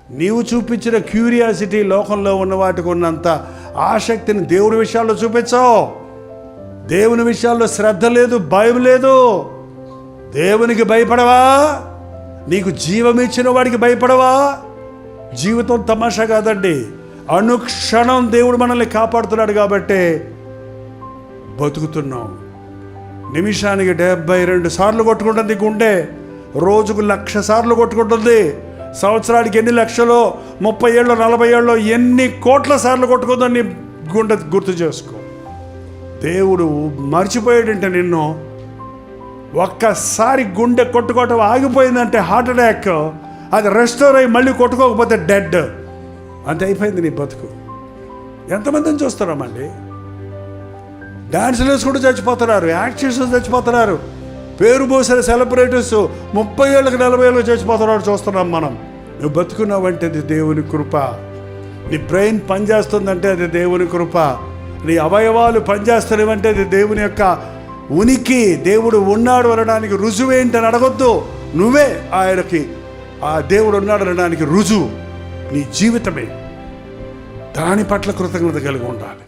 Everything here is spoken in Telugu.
నీవు చూపించిన క్యూరియాసిటీ లోకంలో ఉన్న వాటికి ఉన్నంత ఆసక్తిని దేవుని విషయాల్లో చూపించావు. దేవుని విషయాల్లో శ్రద్ధ లేదు, భయం లేదు. దేవునికి భయపడవా? నీకు జీవం ఇచ్చిన వాడికి భయపడవా? జీవితం తమాషా కాదండి. అనుక్షణం దేవుడు మనల్ని కాపాడుతున్నాడు కాబట్టి బతుకుతున్నాం. నిమిషానికి 72 సార్లు కొట్టుకుంటుంది గుండె, రోజుకు 1,00,000 సార్లు కొట్టుకుంటుంది. సంవత్సరానికి ఎన్ని లక్షలో, 30 ఏళ్ళు 40 ఏళ్ళు ఎన్ని కోట్ల సార్లు కొట్టుకుందో నీ గుండె గుర్తు చేసుకో. దేవుడు మర్చిపోయాడంటే నిన్ను. ఒక్కసారి గుండె కొట్టుకోవటం ఆగిపోయిందంటే హార్ట్ అటాక్, అది రెస్టోర్ అయ్యి మళ్ళీ కొట్టుకోకపోతే డెడ్. అంతే అయిపోయింది నీ బతుకు. ఎంతమందిని చూస్తున్నామండి? డాన్సులు వేసుకుంటూ చచ్చిపోతున్నారు, యాక్టర్స్ చచ్చిపోతున్నారు, పేరు పోసిన సెలబ్రిటీస్ 30 ఏళ్ళకి 40 ఏళ్ళకి చచ్చిపోతున్నారు చూస్తున్నాం మనం. నువ్వు బతుకున్నావంటే అది దేవుని కృప. నీ బ్రెయిన్ పనిచేస్తుందంటే అది దేవుని కృప. నీ అవయవాలు పనిచేస్తున్నవంటే అది దేవుని యొక్క ఉనికి. దేవుడు ఉన్నాడు అనడానికి రుజువు ఏంటని అడగొద్దు. నువ్వే ఆయనకి ఆ దేవుడు ఉన్నాడు అనడానికి రుజువు నీ జీవితమే. దాని పట్ల కృతజ్ఞత కలిగి ఉండాలి.